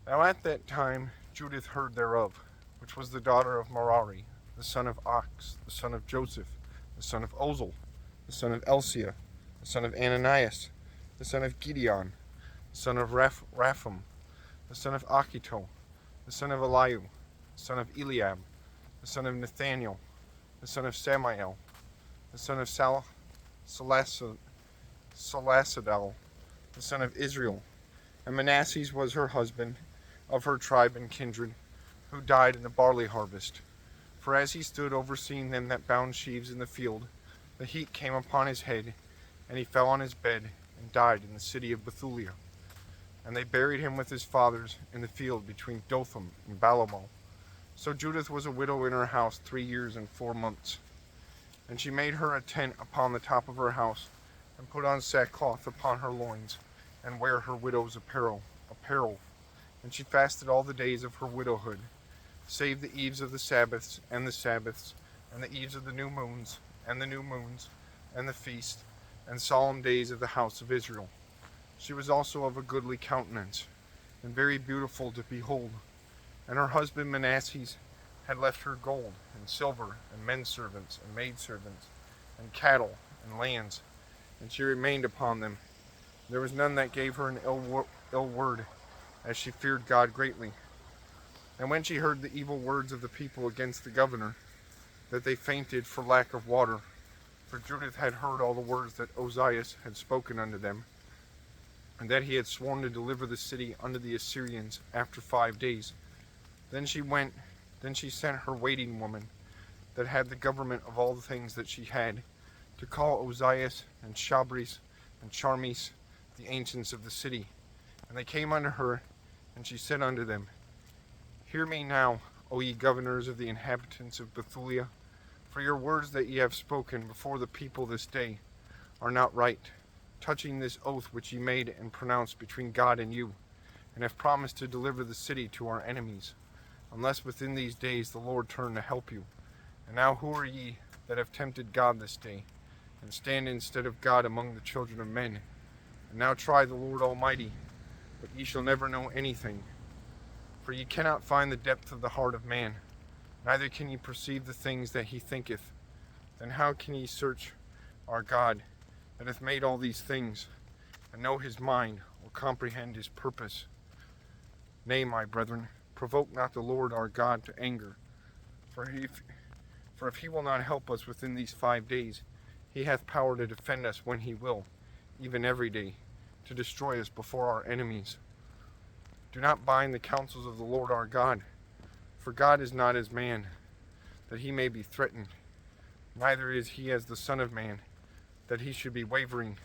Now at that time Judith heard thereof, which was the daughter of Merari, the son of Ox, the son of Joseph, the son of Ozel, the son of Elsia, the son of Ananias, the son of Gideon, the son of Rapham, the son of Achito, the son of Eliu, the son of Eliab, the son of Nathaniel, the son of Samael, the son of Salasadel, the son of Israel. And Manasseh was her husband, of her tribe and kindred, who died in the barley harvest. For as he stood overseeing them that bound sheaves in the field, the heat came upon his head, and he fell on his bed, and died in the city of Bethulia. And they buried him with his fathers in the field between Dotham and Balamal. So Judith was a widow in her house 3 years and 4 months. And she made her a tent upon the top of her house, and put on sackcloth upon her loins, and wear her widow's apparel. And she fasted all the days of her widowhood, save the eves of the Sabbaths, and the eves of the new moons, and the feast, and solemn days of the house of Israel. She was also of a goodly countenance, and very beautiful to behold. And her husband Manasseh had left her gold, and silver, and men servants, and maid servants, and cattle, and lands, and she remained upon them. There was none that gave her an ill word, as she feared God greatly. And when she heard the evil words of the people against the governor, that they fainted for lack of water, for Judith had heard all the words that Ozias had spoken unto them, and that he had sworn to deliver the city unto the Assyrians after 5 days. Then she sent her waiting woman, that had the government of all the things that she had, to call Ozias and Shabris and Charmis, the ancients of the city. And they came unto her, and she said unto them, Hear me now, O ye governors of the inhabitants of Bethulia, for your words that ye have spoken before the people this day are not right, touching this oath which ye made and pronounced between God and you, and have promised to deliver the city to our enemies, unless within these days the Lord turn to help you. And now who are ye that have tempted God this day, and stand instead of God among the children of men? And now try the Lord Almighty, but ye shall never know anything. For ye cannot find the depth of the heart of man, neither can ye perceive the things that he thinketh. Then how can ye search our God, that hath made all these things, and know his mind, or comprehend his purpose? Nay, my brethren, provoke not the Lord our God to anger. For if he will not help us within these 5 days, he hath power to defend us when he will, even every day, to destroy us before our enemies. Do not bind the counsels of the Lord our God, for God is not as man, that he may be threatened, neither is he as the Son of Man, that he should be wavering.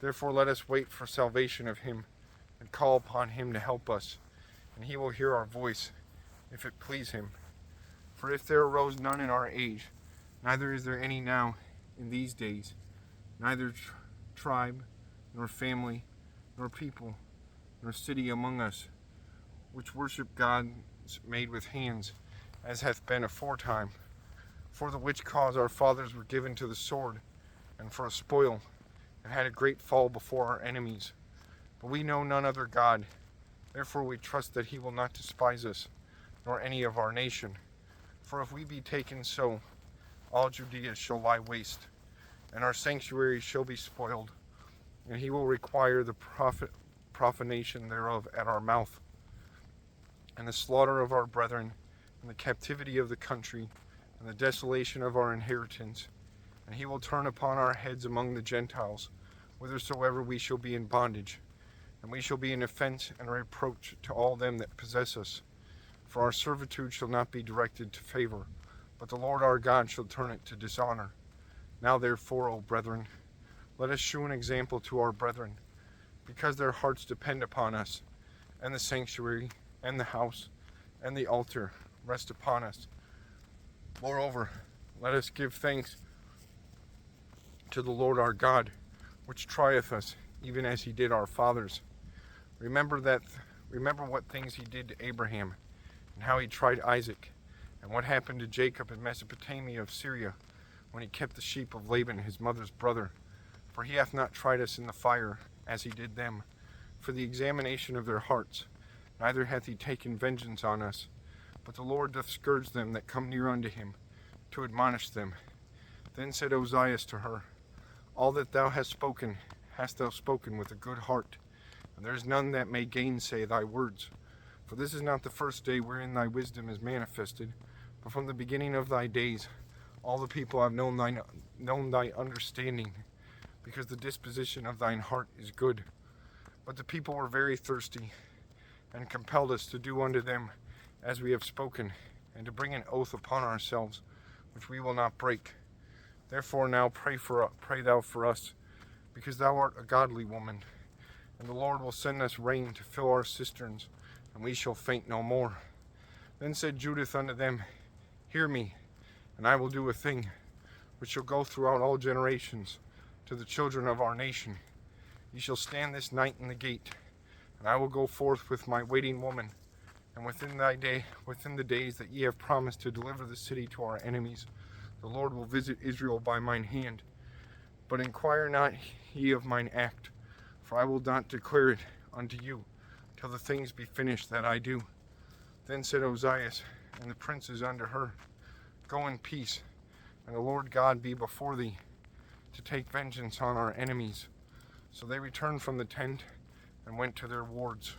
Therefore let us wait for salvation of him, and call upon him to help us, and he will hear our voice, if it please him. For if there arose none in our age, neither is there any now in these days, neither tribe, nor family, nor people, nor city among us, which worship gods made with hands, as hath been aforetime, for the which cause our fathers were given to the sword, and for a spoil, and had a great fall before our enemies. But we know none other God, therefore we trust that he will not despise us, nor any of our nation. For if we be taken so, all Judea shall lie waste, and our sanctuary shall be spoiled, and he will require the profanation thereof at our mouth, and the slaughter of our brethren, and the captivity of the country, and the desolation of our inheritance. And he will turn upon our heads among the Gentiles, whithersoever we shall be in bondage, and we shall be an offense and a reproach to all them that possess us. For our servitude shall not be directed to favor, but the Lord our God shall turn it to dishonor. Now therefore, O brethren, let us shew an example to our brethren, because their hearts depend upon us, and the sanctuary, and the house, and the altar rest upon us. Moreover, let us give thanks to the Lord our God, which trieth us, even as he did our fathers. Remember what things he did to Abraham, and how he tried Isaac, and what happened to Jacob in Mesopotamia of Syria, when he kept the sheep of Laban his mother's brother. For he hath not tried us in the fire, as he did them, for the examination of their hearts, neither hath he taken vengeance on us. But the Lord doth scourge them that come near unto him, to admonish them. Then said Ozias to her, All that thou hast thou spoken with a good heart, and there is none that may gainsay thy words. For this is not the first day wherein thy wisdom is manifested, but from the beginning of thy days all the people have known thy understanding, because the disposition of thine heart is good. But the people were very thirsty, and compelled us to do unto them as we have spoken, and to bring an oath upon ourselves, which we will not break. Therefore now pray thou for us, because thou art a godly woman, and the Lord will send us rain to fill our cisterns, and we shall faint no more. Then said Judith unto them, Hear me, and I will do a thing which shall go throughout all generations to the children of our nation. Ye shall stand this night in the gate, and I will go forth with my waiting woman, and within the days that ye have promised to deliver the city to our enemies, the Lord will visit Israel by mine hand. But inquire not ye of mine act, for I will not declare it unto you till the things be finished that I do. Then said Ozias and the princes unto her, Go in peace, and the Lord God be before thee, to take vengeance on our enemies. So they returned from the tent and went to their wards.